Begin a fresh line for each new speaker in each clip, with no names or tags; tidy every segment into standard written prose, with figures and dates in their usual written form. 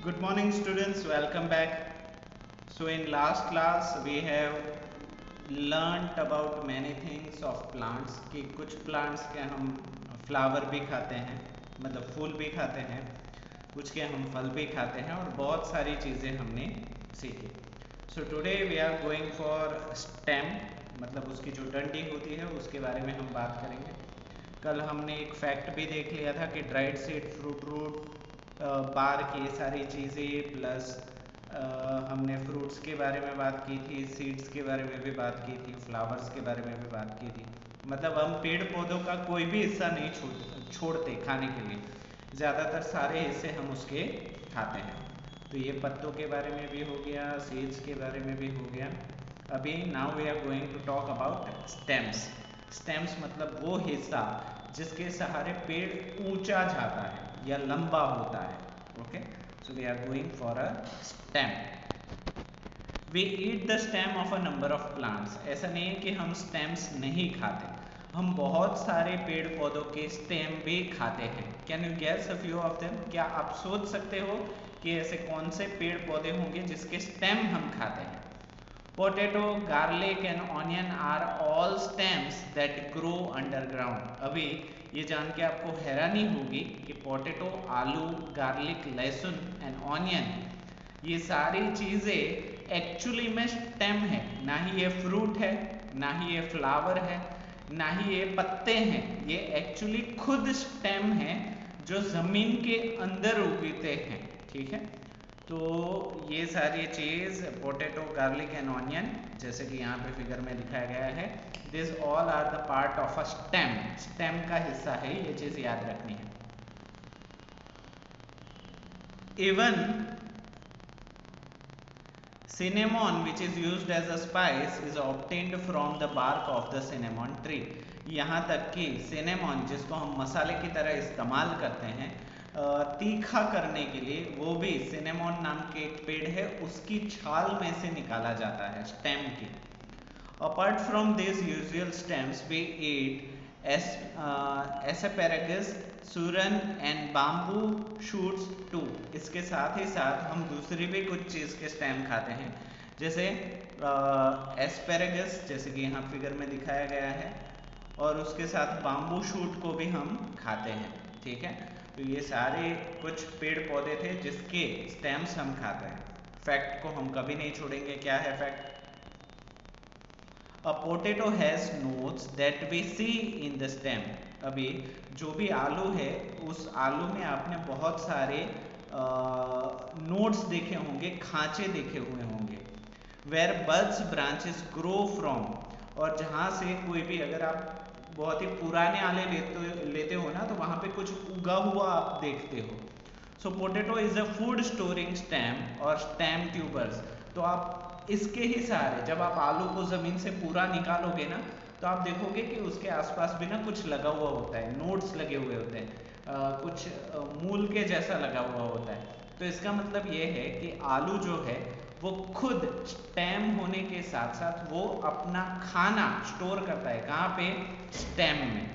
Good morning students, welcome back. So in last class we have learnt about many things of plants कि कुछ plants के हम flower भी खाते हैं, मतलब फूल भी खाते हैं, कुछ के हम फल भी खाते हैं और बहुत सारी चीज़ें हमने सीखी. So today we are going for stem, मतलब उसकी जो डंडी होती है उसके बारे में हम बात करेंगे. कल हमने एक फैक्ट भी देख लिया था कि dried seed, fruit root, bark, ये सारी चीज़ें प्लस हमने फ्रूट्स के बारे में बात की थी, सीड्स के बारे में भी बात की थी, फ्लावर्स के बारे में भी बात की थी. मतलब हम पेड़ पौधों का कोई भी हिस्सा नहीं छोड़ते खाने के लिए, ज़्यादातर सारे हिस्से हम उसके खाते हैं. तो ये पत्तों के बारे में भी हो गया, सीड्स के बारे में भी हो गया. अभी now we are going to talk about stems. Stems मतलब वो हिस्सा जिसके सहारे पेड़ ऊंचा जाता है या लंबा होता है. Okay, so we are going for a stem. We eat the stem of a number of plants. ऐसा नहीं है कि हम स्टेम्स नहीं खाते, हम बहुत सारे पेड़ पौधों के स्टेम भी खाते हैं. Can you guess a few of them? क्या आप सोच सकते हो कि ऐसे कौन से पेड़ पौधे होंगे जिसके स्टेम हम खाते हैं? Potato, garlic and onion are all stems that grow underground. अभी ये जान के आपको हैरानी होगी कि पोटैटो, आलू, गार्लिक, लहसुन एंड ऑनियन, ये सारी चीज़ें एक्चुअली में स्टेम है. ना ही ये फ्रूट है, ना ही ये फ्लावर है, ना ही ये पत्ते हैं. ये एक्चुअली खुद स्टेम है जो ज़मीन के अंदर उगते हैं. ठीक है, तो ये सारी चीज़ पोटैटो, गार्लिक एंड ऑनियन, जैसे कि यहाँ पे फिगर में दिखाया गया है, this all are the part of a stem. Stem का हिस्सा है, ये चीज़ याद रखनी है. Even cinnamon, which is used as a spice, is obtained from the bark of the cinnamon tree. यहाँ तक कि cinnamon, जिसको हम मसाले की तरह इस्तेमाल करते हैं तीखा करने के लिए, वो भी cinnamon नाम के एक पेड़ है, उसकी छाल में से निकाला जाता है, स्टेम की. Apart from these usual stems, we eat asparagus, suran and bamboo shoots too. इसके साथ ही साथ हम दूसरी भी कुछ चीज़ के स्टेम खाते हैं, जैसे एस्पेरेगस, जैसे कि यहाँ फिगर में दिखाया गया है, और उसके साथ बाम्बू शूट को भी हम खाते हैं. ठीक है, तो ये सारे कुछ पेड़ पौधे थे जिसके स्टेम्स हम खाते हैं. फैक्ट को हम कभी नहीं छोड़ेंगे. क्या है fact? A potato has nodes that we see in the stem. अभी जो भी आलू है, उस आलू में आपने बहुत सारे नोड्स देखे होंगे, खांचे देखे हुए होंगे. Where buds branches grow from, और जहाँ से कोई भी, अगर आप बहुत ही पुराने आले लेते हो ना, तो वहाँ पे कुछ उगा हुआ आप देखते हो. So potato is a food storing stem और स्टेम ट्यूबर्स. तो आप इसके ही सहारे, जब आप आलू को ज़मीन से पूरा निकालोगे ना, तो आप देखोगे कि उसके आसपास भी ना कुछ लगा हुआ होता है, नोड्स लगे हुए होते हैं, कुछ मूल के जैसा लगा हुआ होता है. तो इसका मतलब ये है कि आलू जो है वो खुद स्टेम होने के साथ साथ वो अपना खाना स्टोर करता है. कहाँ पे? स्टेम में.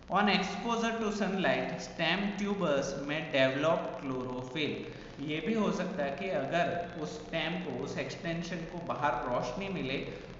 On exposure to sunlight, stem tubers may develop chlorophyll. ये भी हो सकता है कि अगर उस स्टेम को, उस एक्सटेंशन को बाहर रोशनी मिले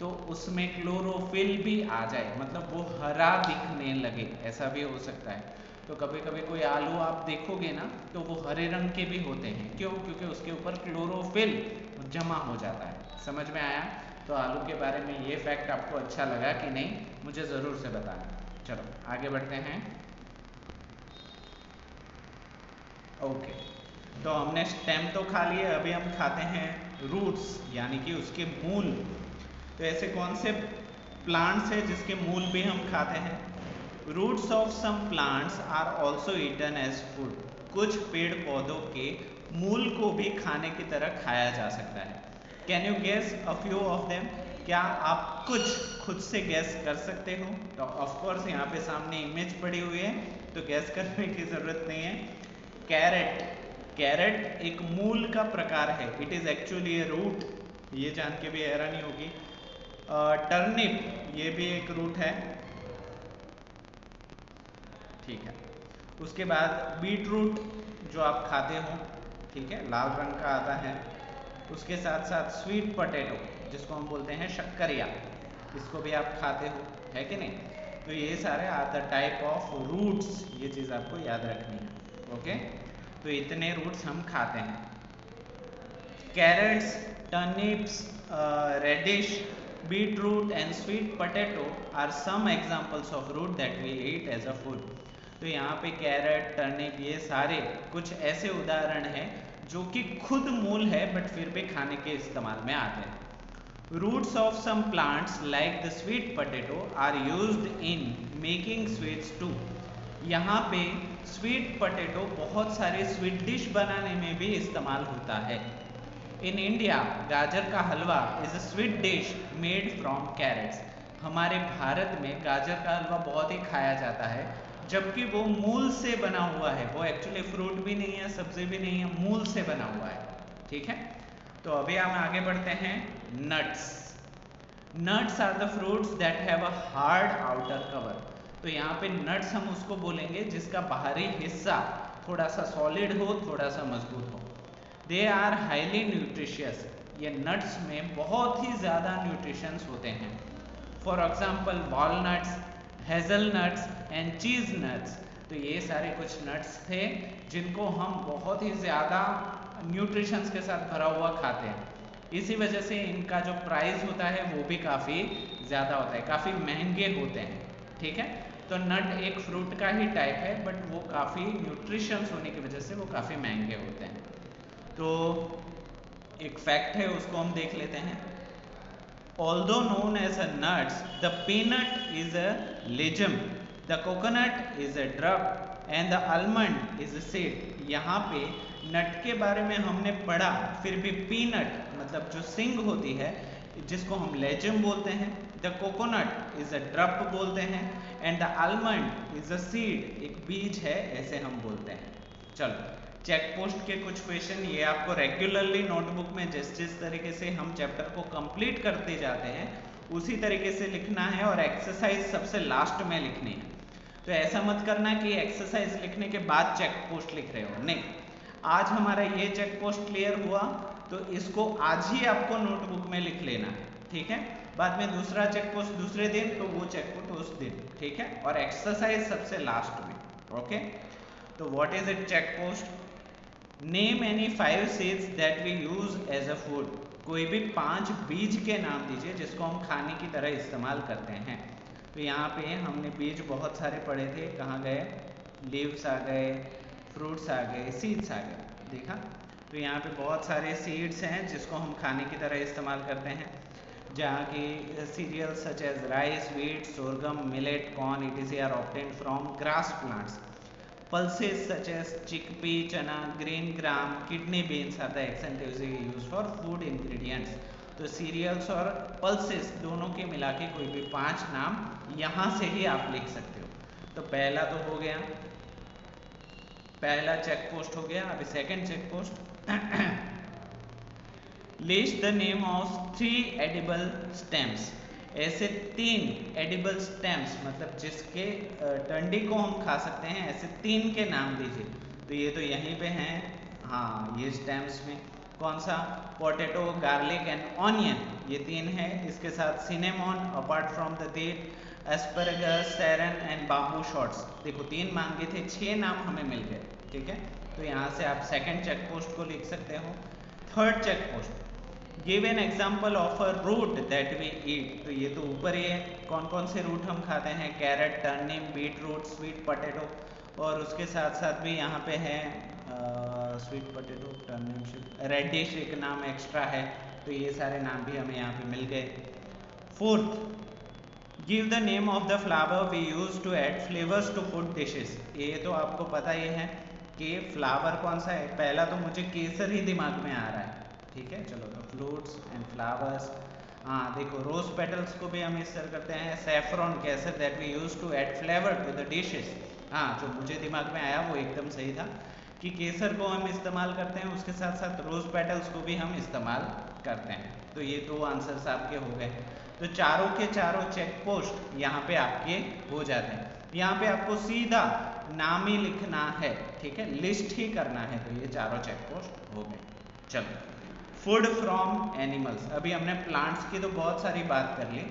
तो उसमें क्लोरोफिल भी आ जाए, मतलब वो हरा दिखने लगे, ऐसा भी हो सकता है. तो कभी कभी कोई आलू आप देखोगे ना, तो वो हरे रंग के भी होते हैं. क्यों? क्योंकि उसके ऊपर क्लोरोफिल जमा हो जाता है. समझ में आया? तो आलू के बारे में ये फैक्ट आपको अच्छा लगा कि नहीं, मुझे ज़रूर से बताना. चलो आगे बढ़ते हैं. ओके, तो हमने स्टेम तो खा लिए, अभी हम खाते हैं रूट्स, यानी कि उसके मूल. तो ऐसे कौन से प्लांट्स हैं जिसके मूल भी हम खाते हैं? Roots of some plants are also eaten as food. कुछ पेड़ पौधों के मूल को भी खाने की तरह खाया जा सकता है. Can you guess a few of them? क्या आप कुछ खुद से गैस कर सकते हो? तो ऑफ कोर्स यहाँ पे सामने इमेज पड़ी हुई है, तो गैस करने की ज़रूरत नहीं है. कैरेट. कैरेट एक मूल का प्रकार है, it is actually a root, ये जान के भी हैरानी होगी. टर्निप, ये भी एक रूट है. ठीक है, उसके बाद बीट रूट जो आप खाते हो, ठीक है, लाल रंग का आता है। उसके साथ साथ स्वीट पोटैटो जिसको हम बोलते हैं शक्करिया, इसको भी आप खाते हो, है कि नहीं? तो ये सारे are the type of roots, ये चीज़ आपको याद रखनी है। ओके, तो इतने रूट्स हम खाते हैं। Carrots, turnips, radish, beetroot and sweet potato are some examples of root that we eat as a food. तो यहाँ पे कैरेट, टर्निप, ये सारे कुछ ऐसे उदाहरण हैं जो कि खुद मूल है बट फिर भी खाने के इस्तेमाल में आते हैं। Roots of some plants like the sweet potato are used in making sweets too. यहाँ पे स्वीट पोटैटो बहुत सारे स्वीट डिश बनाने में भी इस्तेमाल होता है। इन India gajar ka halwa is a sweet dish made from carrots. हमारे भारत में गाजर का हलवा बहुत ही खाया जाता है, जबकि वो मूल से बना हुआ है, वो एक्चुअली फ्रूट भी नहीं है, सब्जी भी नहीं है, मूल से बना हुआ है। ठीक है, तो अभी हम आगे बढ़ते हैं। Nuts, nuts are the fruits that have a hard outer cover. तो यहाँ पे नट्स हम उसको बोलेंगे जिसका बाहरी हिस्सा थोड़ा सा सॉलिड हो, थोड़ा सा मजबूत हो। दे आर हाईली न्यूट्रिशियस, ये नट्स में बहुत ही ज़्यादा न्यूट्रिशंस होते हैं। For example walnuts, hazelnuts and चीज नट्स। तो ये सारे कुछ नट्स थे जिनको हम बहुत ही ज़्यादा न्यूट्रिशंस के साथ भरा हुआ खाते हैं। इसी वजह से इनका जो प्राइस होता है वो भी काफ़ी ज़्यादा होता है, काफ़ी महंगे होते हैं। ठीक है, तो नट एक फ्रूट का ही टाइप है बट वो काफ़ी न्यूट्रिशंस होने की वजह से वो काफ़ी महंगे होते हैं। तो एक फैक्ट है उसको हम देख लेते हैं। Although known as a nuts, the peanut is a legum, the coconut is a drug and the almond is a seed. यहाँ पे नट के बारे में हमने पढ़ा, फिर भी पीनट मतलब जो सिंग होती है जिसको हम लेजम बोलते हैं, the coconut is a drop बोलते हैं and the almond is a seed, एक बीज है, ऐसे हम बोलते हैं। चलो चेक पोस्ट के कुछ क्वेश्चन, ये आपको रेगुलरली नोटबुक में जिस जिस तरीके से हम चैप्टर को कंप्लीट करते जाते हैं उसी तरीके से लिखना है और एक्सरसाइज सबसे लास्ट में लिखनी है। तो ऐसा मत करना कि एक्सरसाइज लिखने के बाद चेक पोस्ट लिख रहे हो, नहीं। आज हमारा ये चेक पोस्ट क्लियर हुआ तो इसको आज ही आपको नोटबुक में लिख लेना है, ठीक है। बाद में दूसरा चेक पोस्ट दूसरे दिन, तो वो चेक पोस्ट उस दिन, ठीक है। और एक्सरसाइज सबसे लास्ट में, ओके। तो what is it check post? Name any 5 seeds that we use as a food. कोई भी 5 बीज के नाम दीजिए जिसको हम खाने की तरह इस्तेमाल करते हैं। तो यहाँ पे हमने बीज बहुत सारे पढ़े थे, कहाँ गए? लीव्स आ गए, फ्रूट्स आ गए, सीड्स आ गए, देखा। तो यहाँ पे बहुत सारे सीड्स हैं जिसको हम खाने की तरह इस्तेमाल करते हैं, जहाँ की cereals such as rice, wheat, sorghum, millet, corn etc are obtained from grass plants. Pulses such as chickpea, chana, green gram, kidney beans are the extensively used for food ingredients. तो सीरियल्स और pulses दोनों के मिला के कोई भी 5 नाम यहाँ से ही आप लिख सकते हो। तो पहला तो हो गया, पहला चेक पोस्ट हो गया। अभी second check post, list the name of 3 edible stems. ऐसे 3 एडिबल स्टेम्स मतलब जिसके डंडी को हम खा सकते हैं, ऐसे 3 के नाम दीजिए। तो ये तो यहीं पे हैं, हाँ ये स्टेम्स में कौन सा? पोटैटो, गार्लिक एंड ऑनियन, ये 3 है। इसके साथ cinnamon, apart from the date, asparagus, saffron and bamboo shoots. देखो 3 मांगे थे, 6 नाम हमें मिल गए, ठीक है। तो यहाँ से आप सेकंड चेक पोस्ट को लिख सकते हो। Third check post, give an example of a root that we eat. तो ये तो ऊपर ही है, कौन कौन से रूट हम खाते हैं? Carrot, turnip, beet root, sweet potato, और उसके साथ साथ भी यहाँ पे है स्वीट पोटैटो, टर्निप, रेडिश एक नाम एक्स्ट्रा है। तो ये सारे नाम भी हमें यहाँ पे मिल गए। Fourth, give the name of the flower we use to add flavours to food dishes. ये तो आपको पता ही है कि फ्लावर कौन सा है। पहला तो मुझे केसर ही दिमाग में आ रहा है, ठीक है। चलो तो फ्रूट्स एंड फ्लावर्स, हाँ देखो रोज पेटल्स को भी हम इस्तेमाल करते हैं। Saffron, kesar that we use to add flavour to the dishes. हाँ जो मुझे दिमाग में आया वो एकदम सही था कि केसर को हम इस्तेमाल करते हैं, उसके साथ साथ रोज पेटल्स को भी हम इस्तेमाल करते हैं। तो ये 2 आंसर्स आपके हो गए। तो चारों के चारों चेक पोस्ट यहाँ पे आपके हो जाते हैं। यहाँ पे आपको सीधा नाम ही लिखना है, ठीक है, लिस्ट ही करना है। तो ये चारों चेक पोस्ट हो गए। चलो, फूड फ्रॉम एनिमल्स। अभी हमने प्लांट्स की तो बहुत सारी बात कर ली।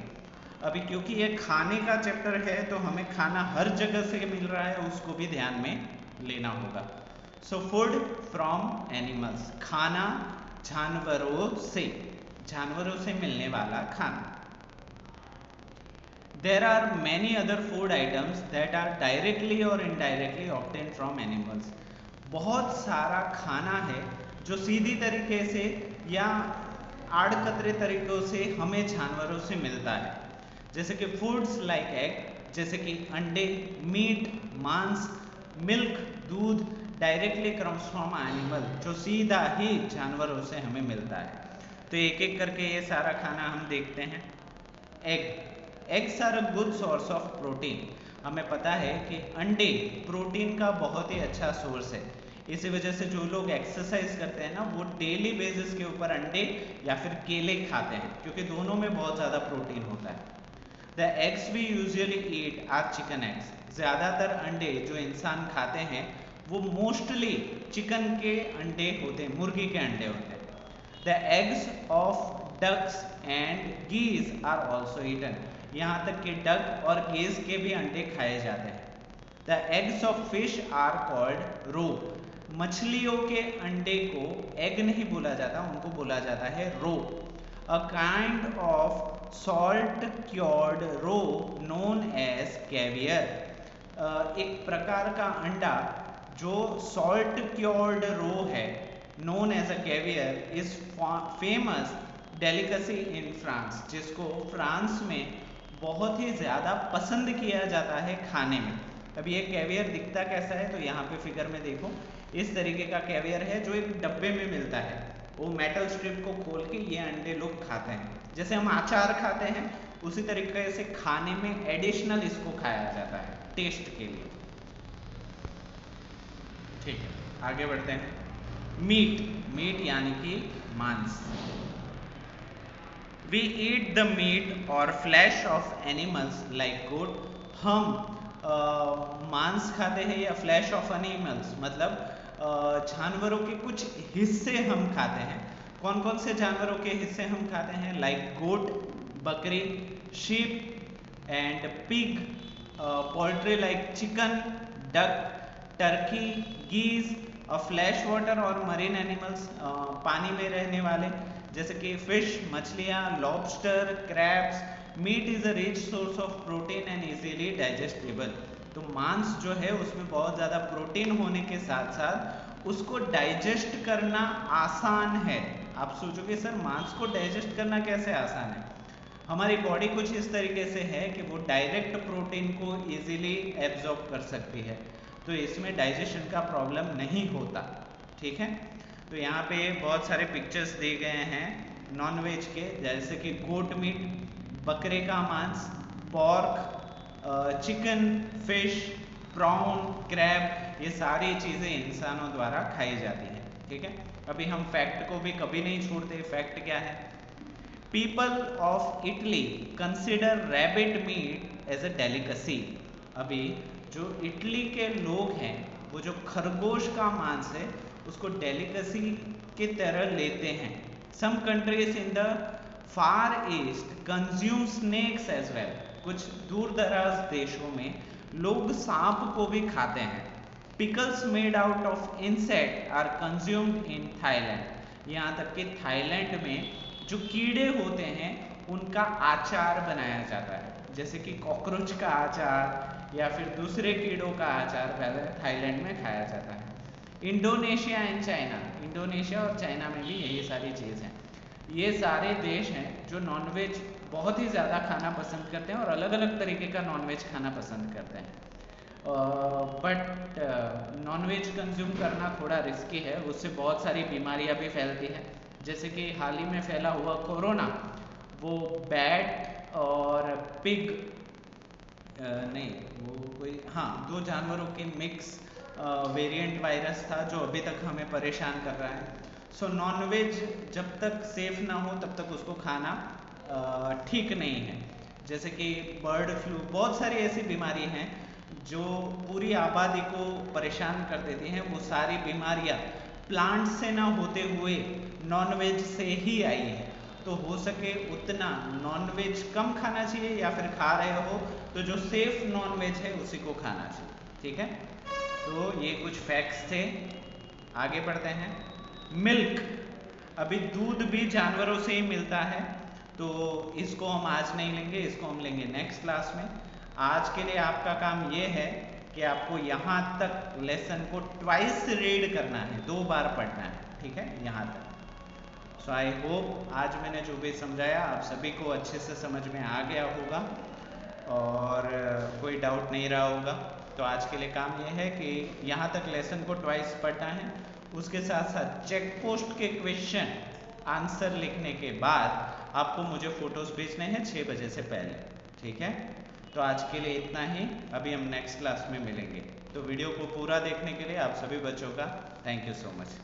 अभी क्योंकि ये खाने का चैप्टर है तो हमें खाना हर जगह से मिल रहा है, उसको भी ध्यान में लेना होगा। सो फूड फ्रॉम एनिमल्स, खाना जानवरों से मिलने वाला खाना। There are many other food items that are directly or indirectly obtained from animals. बहुत सारा खाना है जो सीधी तरीके से या आड़कतरे तरीकों से हमें जानवरों से मिलता है, जैसे कि फूड्स लाइक एग, जैसे कि अंडे, मीट, मांस, मिल्क, दूध, डायरेक्टली कम्स फ्रॉम एनिमल, जो सीधा ही जानवरों से हमें मिलता है। तो एक एक करके ये सारा खाना हम देखते हैं। Eggs are a good source of protein. हमें पता है कि अंडे प्रोटीन का बहुत ही अच्छा सोर्स है। इसी वजह से जो लोग एक्सरसाइज करते हैं ना, वो डेली बेसिस के ऊपर अंडे या फिर केले खाते हैं, क्योंकि दोनों में बहुत ज़्यादा प्रोटीन होता है। The eggs we usually eat are chicken eggs. ज़्यादातर अंडे जो इंसान खाते हैं वो मोस्टली चिकन के अंडे होते हैं, मुर्गी के अंडे होते हैं। The eggs of ducks and geese are also eaten. यहाँ तक कि डक और गेज के भी अंडे खाए जाते हैं। The eggs of fish are called roe. मछलियों के अंडे को एग नहीं बोला जाता, उनको बोला जाता है roe. A kind of salt cured roe known as caviar. एक प्रकार का अंडा जो सॉल्ट क्योर्ड रो है, known as a caviar, is famous delicacy in France, जिसको फ्रांस में बहुत ही ज़्यादा पसंद किया जाता है खाने में। अब ये कैवियर दिखता कैसा है, तो यहाँ पे फिगर में देखो, इस तरीके का कैवियर है जो एक डब्बे में मिलता है। वो मेटल स्ट्रिप को खोल के ये अंडे लोग खाते हैं, जैसे हम अचार खाते हैं उसी तरीके से खाने में एडिशनल इसको खाया जाता है टेस्ट के लिए। ठीक है, आगे बढ़ते हैं। मीट यानी कि मांस। We eat the meat or flesh of animals like goat. हम मांस खाते हैं या फ्लैश ऑफ एनिमल्स, मतलब जानवरों के कुछ हिस्से हम खाते हैं। कौन कौन से जानवरों के हिस्से हम खाते हैं? लाइक गोट, बकरी, sheep and pig, poultry like chicken, duck, turkey, geese, fresh water और मरीन एनिमल्स, पानी में रहने वाले जैसे कि फिश, मछलियाँ, lobster, crabs. Meat is a rich source of protein and easily digestible. तो मांस जो है उसमें बहुत ज़्यादा प्रोटीन होने के साथ साथ उसको डाइजेस्ट करना आसान है। आप सोचोगे सर मांस को डाइजेस्ट करना कैसे आसान है? हमारी बॉडी कुछ इस तरीके से है कि वो डायरेक्ट प्रोटीन को इजीली एब्जॉर्ब कर सकती है, तो इसमें डाइजेशन का प्रॉब्लम नहीं होता। ठीक है, तो यहाँ पे बहुत सारे पिक्चर्स दिए गए हैं नॉन वेज के, जैसे कि गोट मीट, बकरे का मांस, pork, chicken, fish, prawn, crab, ये सारी चीज़ें इंसानों द्वारा खाई जाती हैं। ठीक है, अभी हम फैक्ट को भी कभी नहीं छोड़ते। फैक्ट क्या है? People of Italy consider rabbit meat as a delicacy. अभी जो इटली के लोग हैं वो जो खरगोश का मांस है उसको डेलिकेसी की तरह लेते हैं। Some countries in the far east consume snakes as well. कुछ दूर दराज देशों में लोग सांप को भी खाते हैं। Pickles made out of insect are consumed in Thailand. यहाँ तक कि थाईलैंड में जो कीड़े होते हैं उनका आचार बनाया जाता है, जैसे कि कॉकरोच का आचार या फिर दूसरे कीड़ों का आचार थाईलैंड में खाया जाता है। इंडोनेशिया एंड चाइना, इंडोनेशिया और चाइना में भी यही सारी चीज़ हैं। ये सारे देश हैं जो नॉनवेज बहुत ही ज़्यादा खाना पसंद करते हैं और अलग अलग तरीके का नॉनवेज खाना पसंद करते हैं। बट नॉनवेज कंज्यूम करना थोड़ा रिस्की है, उससे बहुत सारी बीमारियां भी फैलती हैं, जैसे कि हाल ही में फैला हुआ कोरोना, वो बैट और पिग नहीं, वो कोई, हाँ, दो जानवरों के मिक्स वेरिएंट वायरस था जो अभी तक हमें परेशान कर रहा है। सो नॉनवेज जब तक सेफ ना हो तब तक उसको खाना ठीक नहीं है। जैसे कि बर्ड फ्लू, बहुत सारी ऐसी बीमारी हैं जो पूरी आबादी को परेशान कर देती हैं, वो सारी बीमारियां प्लांट से ना होते हुए नॉनवेज से ही आई है। तो हो सके उतना नॉनवेज कम खाना चाहिए, या फिर खा रहे हो तो जो सेफ नॉनवेज है उसी को खाना चाहिए। ठीक है, तो ये कुछ फैक्ट्स थे। आगे बढ़ते हैं। मिल्क, अभी दूध भी जानवरों से ही मिलता है, तो इसको हम आज नहीं लेंगे, इसको हम लेंगे नेक्स्ट क्लास में। आज के लिए आपका काम ये है कि आपको यहाँ तक लेसन को ट्वाइस रीड करना है, 2 बार पढ़ना है। ठीक है, यहाँ तक। सो आई होप आज मैंने जो भी समझाया आप सभी को अच्छे से समझ में आ गया होगा और कोई डाउट नहीं रहा होगा। तो आज के लिए काम यह है कि यहाँ तक लेसन को ट्वाइस पढ़ना है, उसके साथ साथ चेक पोस्ट के क्वेश्चन आंसर लिखने के बाद आपको मुझे फोटोज भेजने हैं 6 बजे से पहले। ठीक है, तो आज के लिए इतना ही, अभी हम नेक्स्ट क्लास में मिलेंगे। तो वीडियो को पूरा देखने के लिए आप सभी बच्चों का थैंक यू सो मच।